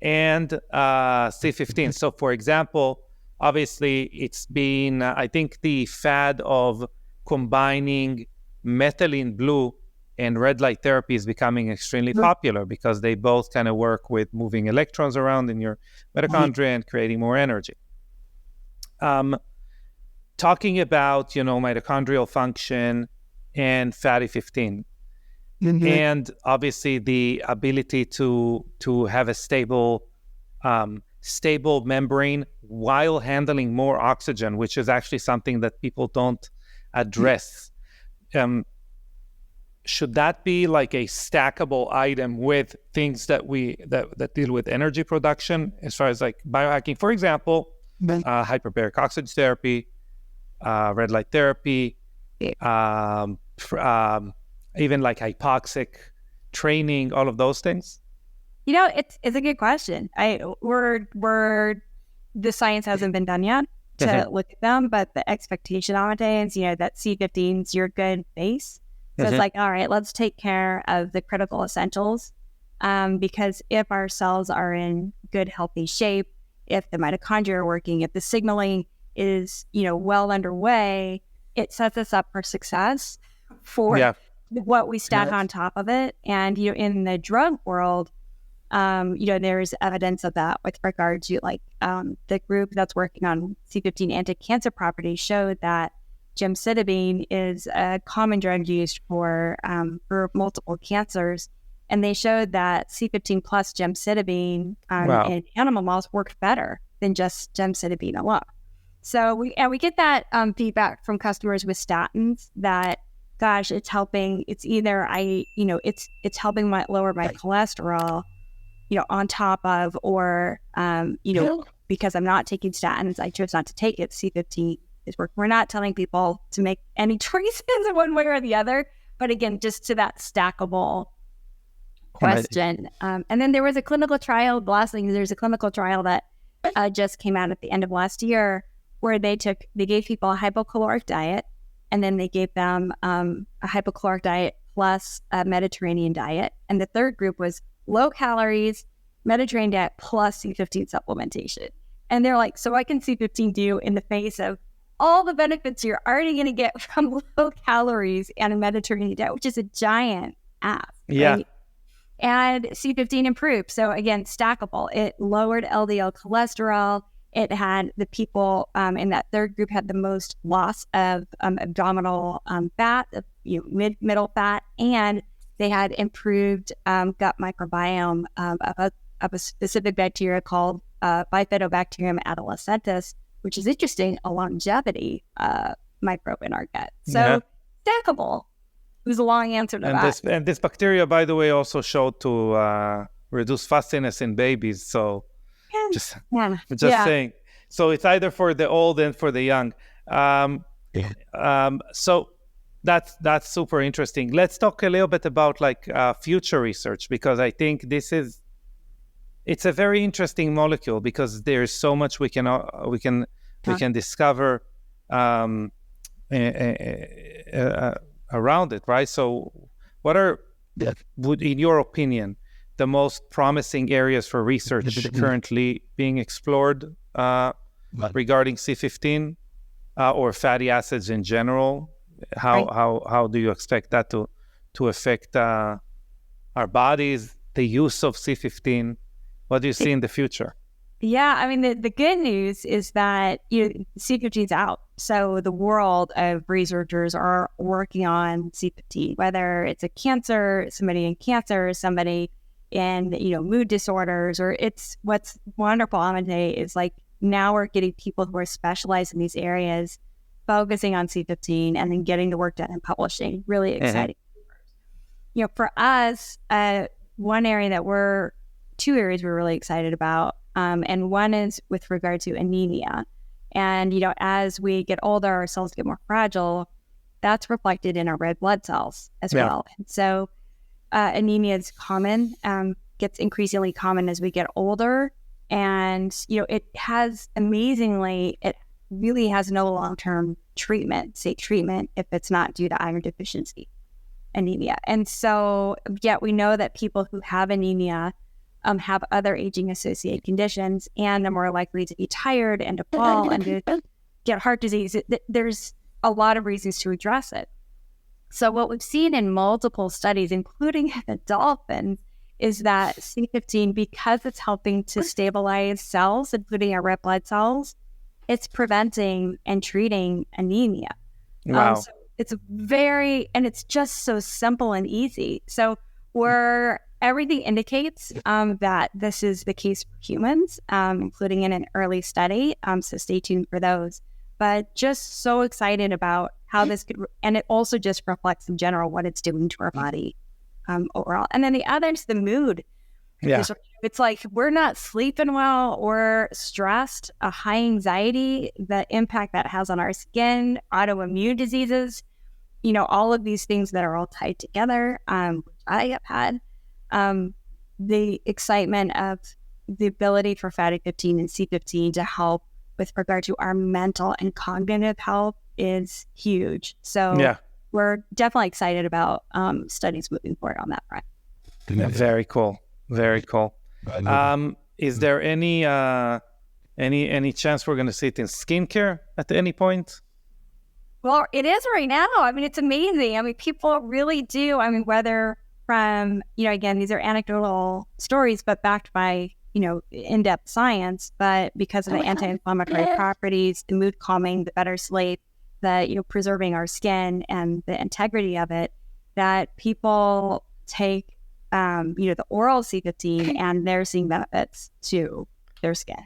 and C15. So, for example, obviously, it's been, I think, the fad of combining methylene blue and red light therapy is becoming extremely popular because they both kind of work with moving electrons around in your mitochondria and creating more energy. Talking about, mitochondrial function and fatty 15. And obviously the ability to have a stable membrane while handling more oxygen, which is actually something that people don't address. Should that be like a stackable item with things that deal with energy production as far as like biohacking? For example, hyperbaric oxygen therapy, red light therapy, even like hypoxic training, all of those things? It's a good question. The science hasn't been done yet to look at them, but the expectation on it is, that C15 is your good base. So it's like, all right, let's take care of the critical essentials, because if our cells are in good, healthy shape, if the mitochondria are working, if the signaling is, well underway, it sets us up for success for what we stack on top of it. And, in the drug world, there's evidence of that with regard to the group that's working on C15 anti-cancer properties showed that gemcitabine is a common drug used for multiple cancers. And they showed that C15 plus gemcitabine in animal models worked better than just gemcitabine alone. So we get that feedback from customers with statins that, gosh, it's helping. It's either it's helping lower my cholesterol, on top of, or because I'm not taking statins, I chose not to take it. C15 is working. We're not telling people to make any choices in one way or the other, but again, just to that stackable question. And then there was a clinical trial. The last thing is there's a clinical trial that just came out at the end of last year where they gave people a hypocaloric diet, and then they gave them a hypocaloric diet plus a Mediterranean diet. And the third group was low calories, Mediterranean diet plus C15 supplementation. And they're like, so what can C15 do in the face of all the benefits you're already going to get from low calories and a Mediterranean diet, which is a giant ask. Yeah. Right? And C15 improved. So again, stackable. It lowered LDL cholesterol. It had the people in that third group had the most loss of abdominal fat, middle fat, and they had improved gut microbiome of a specific bacteria called Bifidobacterium adolescentis, which is interesting, a longevity microbe in our gut. So stackable. It was a long answer to that. And this bacteria, by the way, also showed to reduce fastiness in babies. So just saying. So it's either for the old and for the young. So that's super interesting. Let's talk a little bit about future research, because I think it's a very interesting molecule because there's so much we can discover around it, right? So what are, in your opinion, the most promising areas for research currently being explored regarding C15 or fatty acids in general? How do you expect that to affect our bodies, the use of C15? What do you see in the future? Yeah, I mean, the good news is that C15 is out. So the world of researchers are working on C15, whether it's a cancer, somebody in cancer, somebody in mood disorders, or it's what's wonderful, Amitay, is now we're getting people who are specialized in these areas focusing on C15 and then getting the work done and publishing. Really exciting. For us, one area that two areas we're really excited about. And one is with regard to anemia. And, as we get older, our cells get more fragile. That's reflected in our red blood cells as well. And so anemia is common, gets increasingly common as we get older. And, it really has no long-term safe treatment if it's not due to iron deficiency anemia. And so, yet we know that people who have anemia have other aging-associated conditions and are more likely to be tired and to fall and to get heart disease. There's a lot of reasons to address it. So what we've seen in multiple studies, including the dolphins, is that C15, because it's helping to stabilize cells, including our red blood cells, it's preventing and treating anemia. Wow. So it's and it's just so simple and easy. So everything indicates that this is the case for humans, including in an early study. So stay tuned for those. But just so excited about how this could, and it also just reflects in general what it's doing to our body overall. And then the other is the mood. Yeah. It's like we're not sleeping well or stressed, a high anxiety, the impact that has on our skin, autoimmune diseases, all of these things that are all tied together, which I have had. The excitement of the ability for fatty 15 and C15 to help with regard to our mental and cognitive health is huge. So we're definitely excited about studies moving forward on that front. Very cool. Very cool. Is there any chance we're going to see it in skincare at any point? Well, it is right now. I mean, it's amazing. I mean, people really do. I mean, whether from, again, these are anecdotal stories, but backed by, in-depth science, but because of the anti-inflammatory properties, the mood calming, the better sleep, the, preserving our skin and the integrity of it, that people take, the oral C15 and they're seeing benefits to their skin.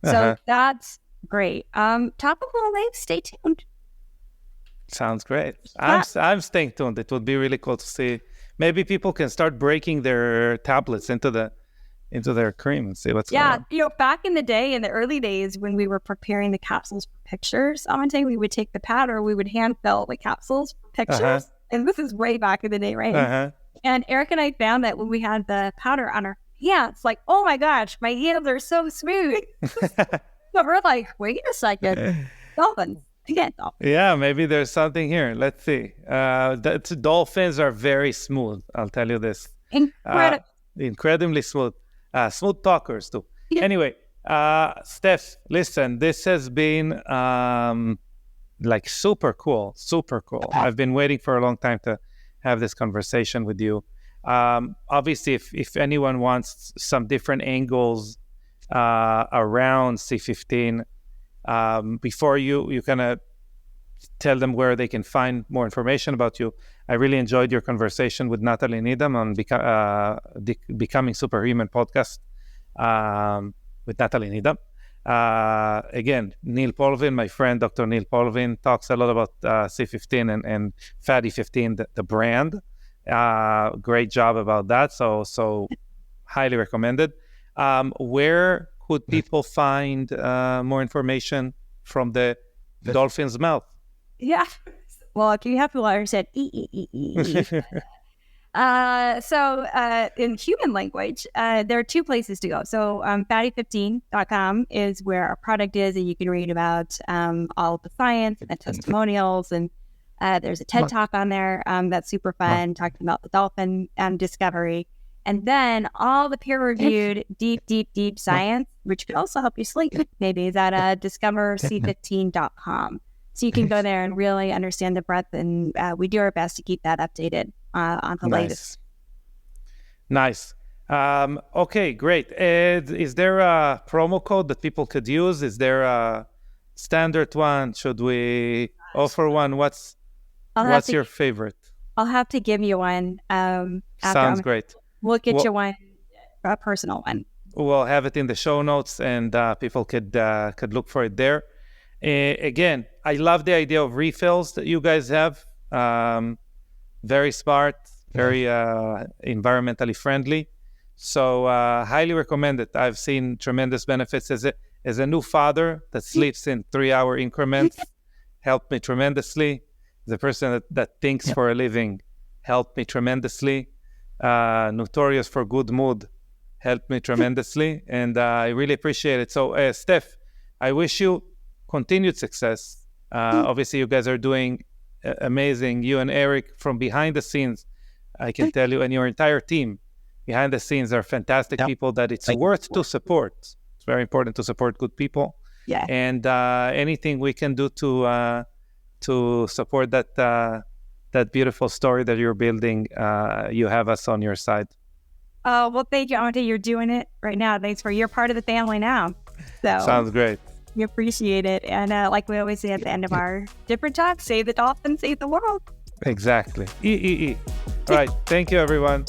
So that's great. Topical life, stay tuned. Sounds great. I'm staying tuned. It would be really cool to see. Maybe people can start breaking their tablets into their cream and see what's going on. Back in the day, in the early days when we were preparing the capsules for pictures, Amitay, we would take the powder, we would hand fill the capsules for pictures. And this is way back in the day, right? And Eric and I found that when we had the powder on our hands, like, oh my gosh, my hands are so smooth. So we're like, wait a second, dolphins. Yeah, maybe there's something here. Let's see. The dolphins are very smooth. I'll tell you this. Incredibly smooth. Smooth talkers too. Anyway, Steph, listen, this has been super cool. I've been waiting for a long time to have this conversation with you. Obviously, if anyone wants some different angles around C15, before you kind of tell them where they can find more information about you, I really enjoyed your conversation with Natalie Needham on Becoming Superhuman podcast with Natalie Needham. Again, Neil Polvin, my friend, Dr. Neil Polvin, talks a lot about C15 and Fatty 15, the brand. Great job about that. So highly recommended. Where could people find more information from the dolphin's mouth? Yeah. Well, you have to understand So in human language, there are two places to go. So fatty15.com is where our product is, and you can read about all the science and the testimonials. And there's a TED Talk on there that's super fun, talking about the dolphin discovery. And then all the peer-reviewed, deep science, which could also help you sleep, maybe, is at discoverc15.com. So you can go there and really understand the breadth, and we do our best to keep that updated on the latest. Nice. Okay, great. Is there a promo code that people could use? Is there a standard one? Should we offer one? What's your favorite? I'll have to give you one. Sounds great. We'll get you one, a personal one. We'll have it in the show notes, and people could look for it there. Again, I love the idea of refills that you guys have. Very smart, very environmentally friendly. So highly recommend it. I've seen tremendous benefits as a new father that sleeps in 3-hour increments. Helped me tremendously. The person that thinks for a living helped me tremendously. Notorious for good mood helped me tremendously. And I really appreciate it. So Steph, I wish you continued success. Obviously, you guys are doing amazing. You and Eric from behind the scenes, I can tell you, and your entire team behind the scenes are fantastic people that it's worth to support. It's very important to support good people. Yeah. And anything we can do to support that beautiful story that you're building, you have us on your side. Well, thank you, Amitay. You're doing it right now. Thanks for you're part of the family now. So sounds great. We appreciate it. And like we always say at the end of our different talks, save the dolphins, save the world. Exactly. All right. Thank you, everyone.